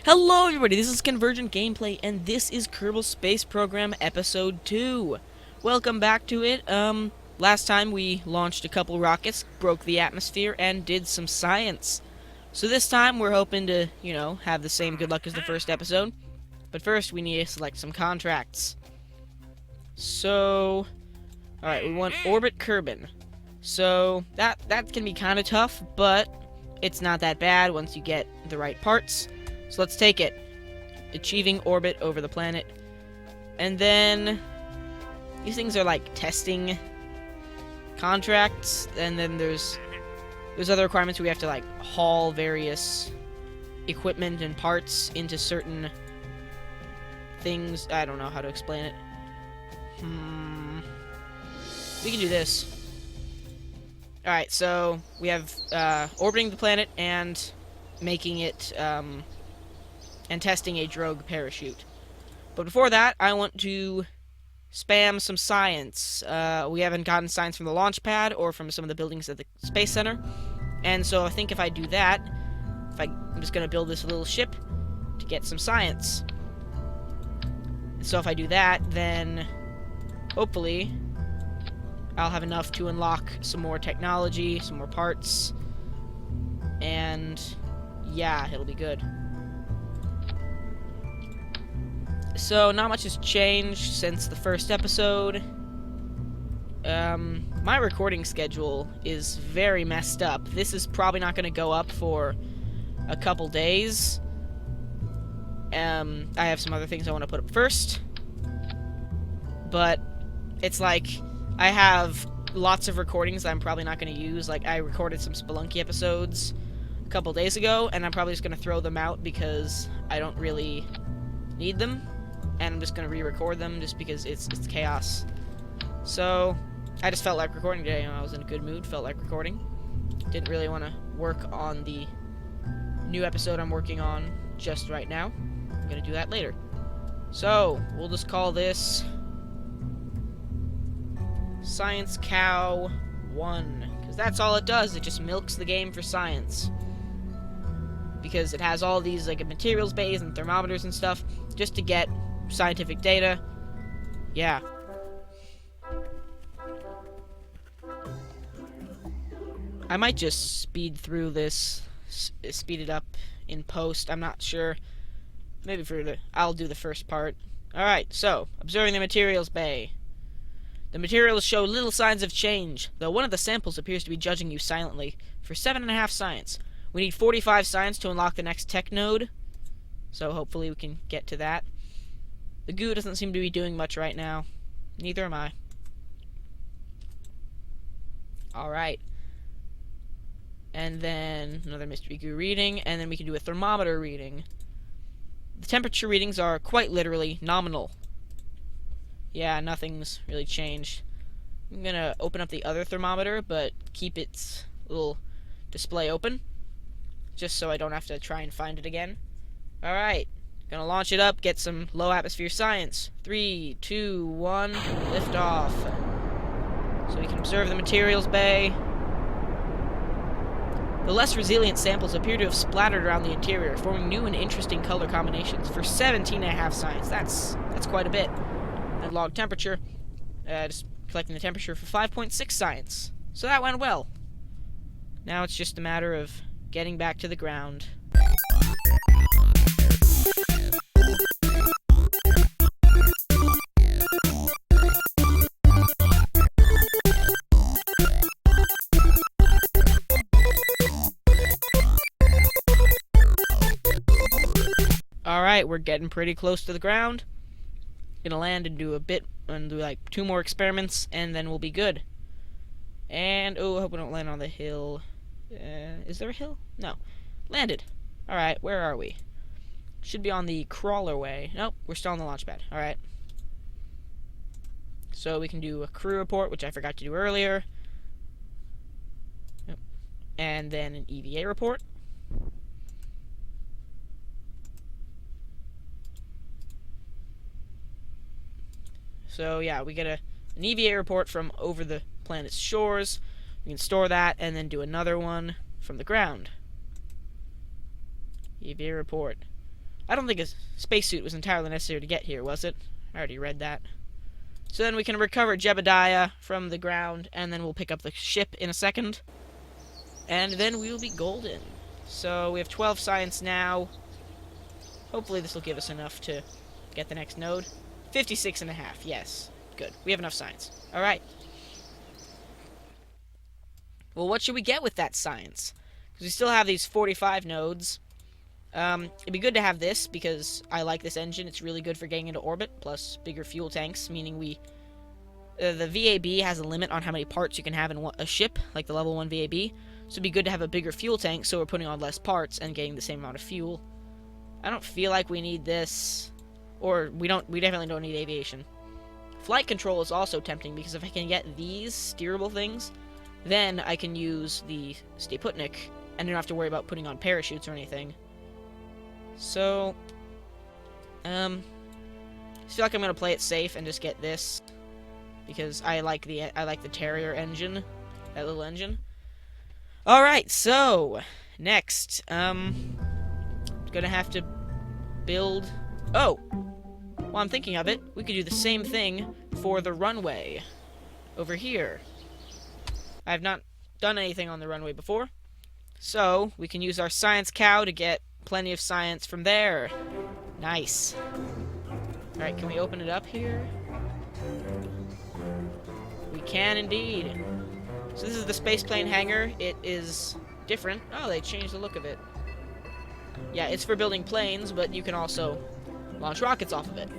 Hello everybody, this is Convergent Gameplay, and this is Kerbal Space Program Episode 2. Welcome back to it. Last time we launched a couple rockets, broke the atmosphere, and did some science. So this time we're hoping to, have the same good luck as the first episode. But first we need to select some contracts. So, alright, we want Orbit Kerman. So, that can be kind of tough, but it's not that bad once you get the right parts. So let's take it. Achieving orbit over the planet. And then these things are like testing contracts, and then there's other requirements where we have to like haul various equipment and parts into certain things. I don't know how to explain it. We can do this. Alright, so we have orbiting the planet and making it and testing a drogue parachute. But before that, I want to spam some science. We haven't gotten science from the launch pad or from some of the buildings at the Space Center. And so I think if I do that, I'm just going to build this little ship to get some science. So if I do that, then hopefully I'll have enough to unlock some more technology, some more parts, and yeah, it'll be good. So, not much has changed since the first episode. My recording schedule is very messed up. This is probably not going to go up for a couple days. I have some other things I want to put up first. But, it's like, I have lots of recordings that I'm probably not going to use. Like, I recorded some Spelunky episodes a couple days ago, and I'm probably just going to throw them out because I don't really need them. And I'm just going to re-record them just because it's chaos. So, I just felt like recording today. I was in a good mood, felt like recording. Didn't really want to work on the new episode I'm working on just right now. I'm going to do that later. So, we'll just call this Science Cow 1. Because that's all it does. It just milks the game for science. Because it has all these like materials bays and thermometers and stuff just to get scientific data. Yeah. I might just speed through this, speed it up in post. I'm not sure. Maybe I'll do the first part. Alright, so, observing the materials bay. The materials show little signs of change, though one of the samples appears to be judging you silently. For 7.5 science. We need 45 science to unlock the next tech node. So hopefully we can get to that. The goo doesn't seem to be doing much right now. Neither am I. Alright. And then another mystery goo reading, and then we can do a thermometer reading. The temperature readings are quite literally nominal. Yeah, nothing's really changed. I'm gonna open up the other thermometer, but keep its little display open, just so I don't have to try and find it again. Alright. Gonna launch it up, get some low atmosphere science. 3, 2, 1, lift off. So we can observe the materials bay. The less resilient samples appear to have splattered around the interior, forming new and interesting color combinations. For 17.5 science, that's quite a bit. And log temperature, just collecting the temperature for 5.6 science. So that went well. Now it's just a matter of getting back to the ground. Alright, we're getting pretty close to the ground. Gonna land and do like 2 more experiments, and then we'll be good. And, oh, I hope we don't land on the hill. Is there a hill? No. Landed. Alright, where are we? Should be on the crawler way. Nope, we're still on the launch pad. Alright. So we can do a crew report, which I forgot to do earlier. Yep. And then an EVA report. So yeah, we get an EVA report from over the planet's shores. We can store that and then do another one from the ground. EVA report. I don't think a spacesuit was entirely necessary to get here, was it? I already read that. So then we can recover Jebediah from the ground, and then we'll pick up the ship in a second. And then we will be golden. So we have 12 science now. Hopefully this will give us enough to get the next node. 56.5, yes. Good. We have enough science. Alright. Well, what should we get with that science? Because we still have these 45 nodes. It'd be good to have this, because I like this engine. It's really good for getting into orbit, plus bigger fuel tanks, meaning we... the VAB has a limit on how many parts you can have in a ship, like the level 1 VAB. So it'd be good to have a bigger fuel tank, so we're putting on less parts and getting the same amount of fuel. I don't feel like we need this. Or, we definitely don't need aviation. Flight control is also tempting, because if I can get these steerable things, then I can use the Staputnik, and don't have to worry about putting on parachutes or anything. So, I feel like I'm gonna play it safe and just get this, because I like the Terrier engine, that little engine. All right, so next, gonna have to build. Oh, while I'm thinking of it, we could do the same thing for the runway over here. I have not done anything on the runway before, so we can use our science cow to get plenty of science from there. Nice. Alright, can we open it up here? We can indeed. So this is the spaceplane hangar. It is different. Oh, they changed the look of it. Yeah, it's for building planes, but you can also launch rockets off of it.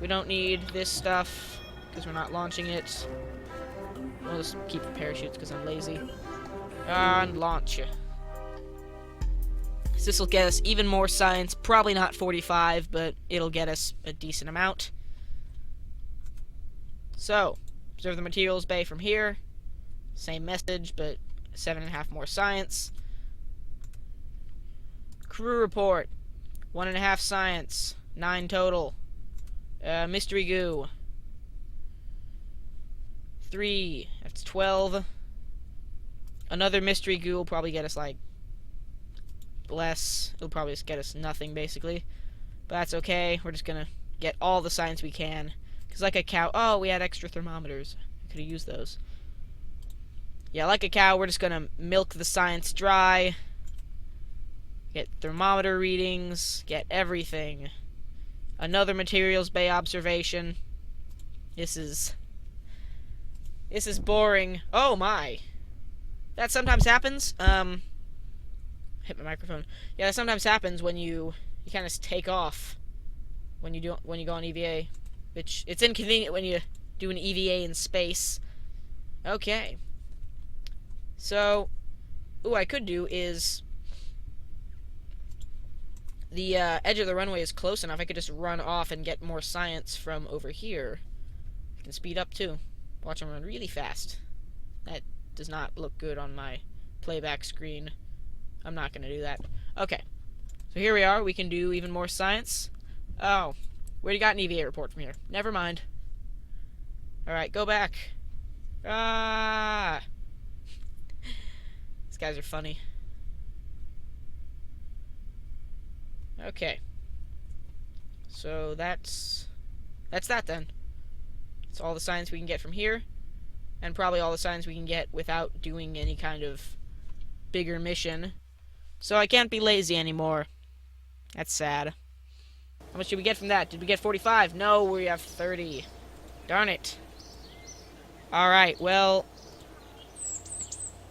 We don't need this stuff, because we're not launching it. We'll just keep the parachutes, because I'm lazy. And launch. So this will get us even more science. Probably not 45, but it'll get us a decent amount. So, observe the materials bay from here. Same message, but 7.5 more science. Crew report. 1.5 science. 9 total. Mystery goo. 3. That's 12. Another mystery goo will probably get us, like, less. It'll probably just get us nothing, basically. But that's okay. We're just gonna get all the science we can. Because like a cow... Oh, we had extra thermometers. I could have used those. Yeah, like a cow, we're just gonna milk the science dry. Get thermometer readings. Get everything. Another materials bay observation. This is boring. Oh my. That sometimes happens. Hit my microphone. Yeah, that sometimes happens when you kind of take off when you go on EVA, which it's inconvenient when you do an EVA in space. Okay. So, what I could do is the edge of the runway is close enough. I could just run off and get more science from over here. I can speed up too. Watch them run really fast. That does not look good on my playback screen. I'm not going to do that. Okay. So here we are. We can do even more science. Oh. We already got an EVA report from here. Never mind. Alright, go back. Ah! These guys are funny. Okay. So that's that then. That's all the science we can get from here. And probably all the science we can get without doing any kind of bigger mission. So I can't be lazy anymore. That's sad. How much did we get from that? Did we get 45? No, we have 30. Darn it. Alright, well,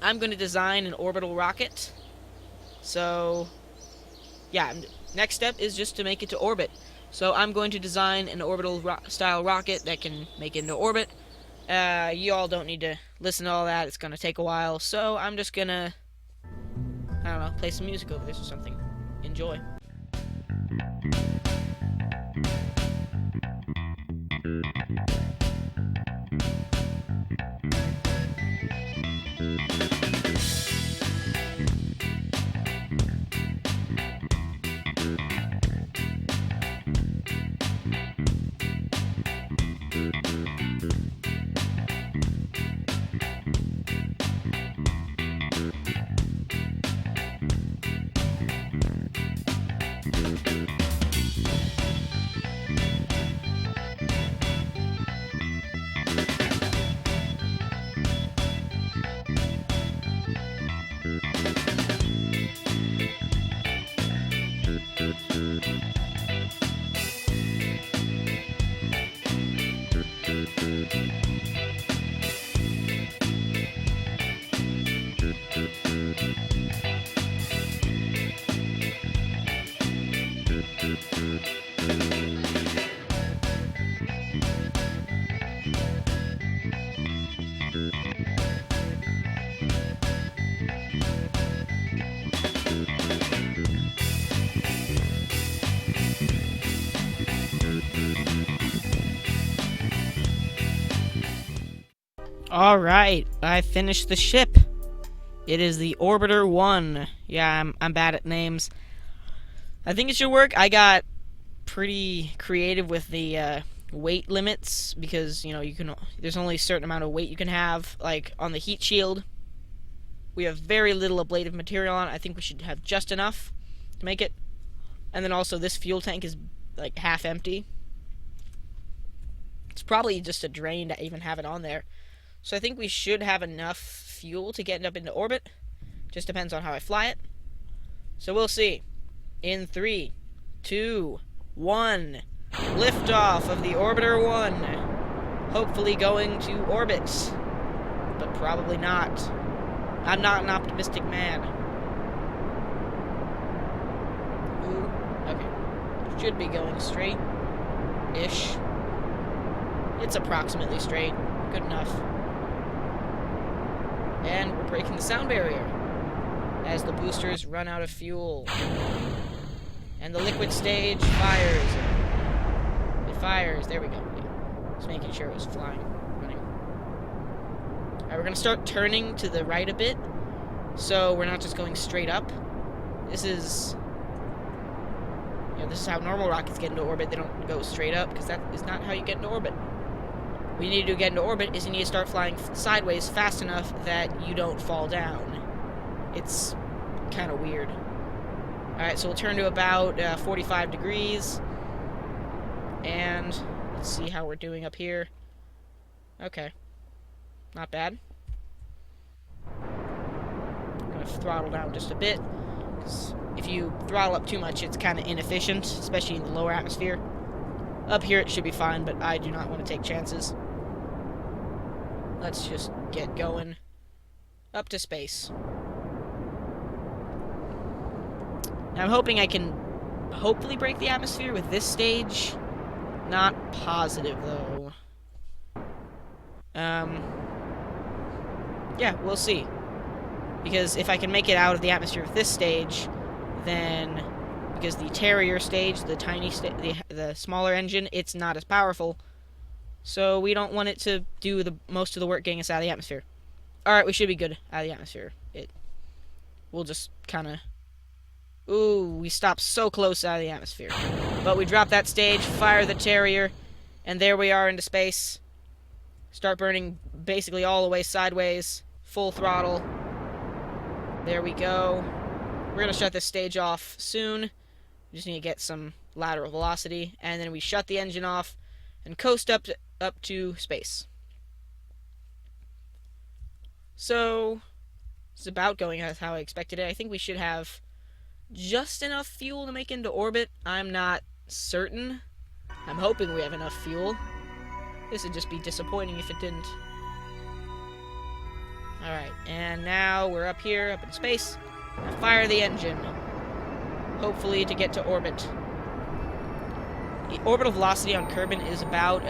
I'm going to design an orbital rocket. So, yeah, next step is just to make it to orbit. So I'm going to design an orbital style rocket that can make it into orbit. You all don't need to listen to all that. It's going to take a while. So I'm just going to, I don't know, play some music over this or something. Enjoy. Alright, I finished the ship. It is the Orbiter 1. Yeah, I'm bad at names. I think it should work. I got pretty creative with the weight limits because, you know, there's only a certain amount of weight you can have. Like, on the heat shield, we have very little ablative material on it. I think we should have just enough to make it. And then also, this fuel tank is, like, half empty. It's probably just a drain to even have it on there. So I think we should have enough fuel to get up into orbit. Just depends on how I fly it. So we'll see. In 3, 2, 1. Liftoff of the Orbiter 1. Hopefully going to orbit. But probably not. I'm not an optimistic man. Ooh, okay. Should be going straight-ish. It's approximately straight. Good enough. And we're breaking the sound barrier as the boosters run out of fuel. And the liquid stage fires. It fires. There we go. Yeah. Just making sure it was running. Alright, we're going to start turning to the right a bit, so we're not just going straight up. This is how normal rockets get into orbit. They don't go straight up, because that is not how you get into orbit. What you need to do to get into orbit is you need to start flying sideways fast enough that you don't fall down. It's kind of weird. Alright, so we'll turn to about 45 degrees. And let's see how we're doing up here. Okay. Not bad. I'm going to throttle down just a bit. 'Cause if you throttle up too much, it's kind of inefficient, especially in the lower atmosphere. Up here it should be fine, but I do not want to take chances. Let's just get going up to space. Now I'm hoping I can hopefully break the atmosphere with this stage. Not positive, though. Yeah, we'll see. Because if I can make it out of the atmosphere with this stage, then because the Terrier stage, the tiny the smaller engine, it's not as powerful. So we don't want it to do the most of the work getting us out of the atmosphere. Alright, we should be good out of the atmosphere. We'll just kind of... Ooh, we stopped so close out of the atmosphere. But we drop that stage, fire the Terrier, and there we are into space. Start burning basically all the way sideways. Full throttle. There we go. We're going to shut this stage off soon. We just need to get some lateral velocity. And then we shut the engine off and coast up to space. So, it's about going as how I expected it. I think we should have just enough fuel to make into orbit. I'm not certain. I'm hoping we have enough fuel. This would just be disappointing if it didn't. Alright, and now we're up here, up in space. Now fire the engine. Hopefully to get to orbit. The orbital velocity on Kerbal is about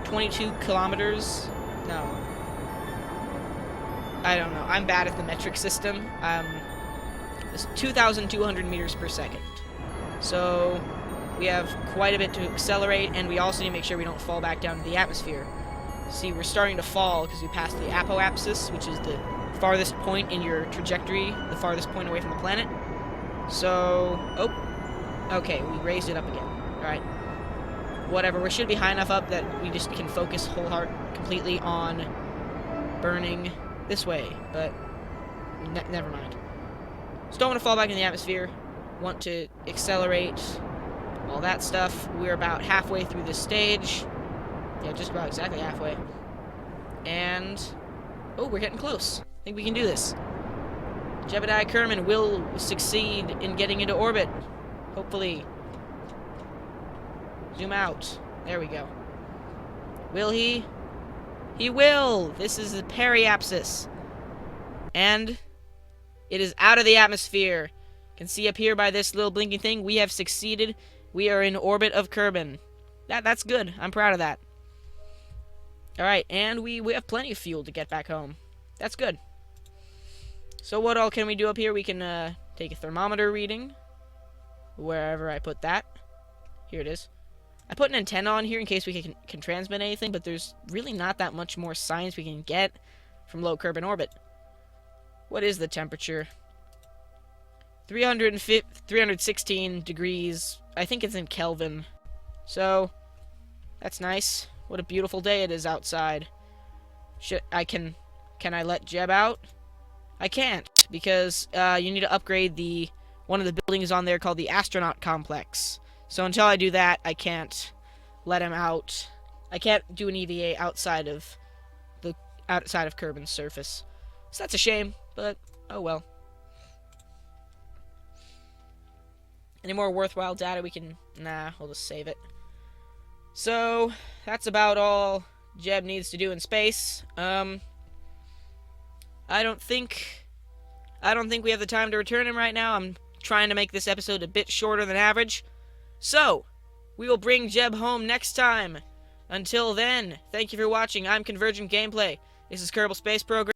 22 kilometers. No. I don't know. I'm bad at the metric system. It's 2,200 meters per second. So we have quite a bit to accelerate, and we also need to make sure we don't fall back down to the atmosphere. See, we're starting to fall because we passed the apoapsis, which is the farthest point in your trajectory, the farthest point away from the planet. So, okay, we raised it up again. Alright. Whatever, we should be high enough up that we just can focus completely on burning this way, but never mind. Just don't want to fall back in the atmosphere. want to accelerate, all that stuff. We're about halfway through this stage. Yeah, just about exactly halfway. And, oh, we're getting close. I think we can do this. Jebediah Kerman will succeed in getting into orbit. Hopefully. Zoom out. There we go. Will he? He will! This is the periapsis. And it is out of the atmosphere. You can see up here by this little blinking thing, we have succeeded. We are in orbit of Kerbal. That's good. I'm proud of that. Alright, and we have plenty of fuel to get back home. That's good. So what all can we do up here? We can take a thermometer reading. Wherever I put that. Here it is. I put an antenna on here in case we can transmit anything, but there's really not that much more science we can get from low Kerbal orbit. What is the temperature? 316 degrees. I think it's in Kelvin. So, that's nice. What a beautiful day it is outside. Can I let Jeb out? I can't, because you need to upgrade one of the buildings on there called the Astronaut Complex. So until I do that, I can't let him out. I can't do an EVA outside of Kerbal's surface. So that's a shame, but oh well. Any more worthwhile data we can... Nah, we'll just save it. So, that's about all Jeb needs to do in space. I don't think we have the time to return him right now. I'm trying to make this episode a bit shorter than average. So, we will bring Jeb home next time. Until then, thank you for watching. I'm Convergent Gameplay. This is Kerbal Space Program.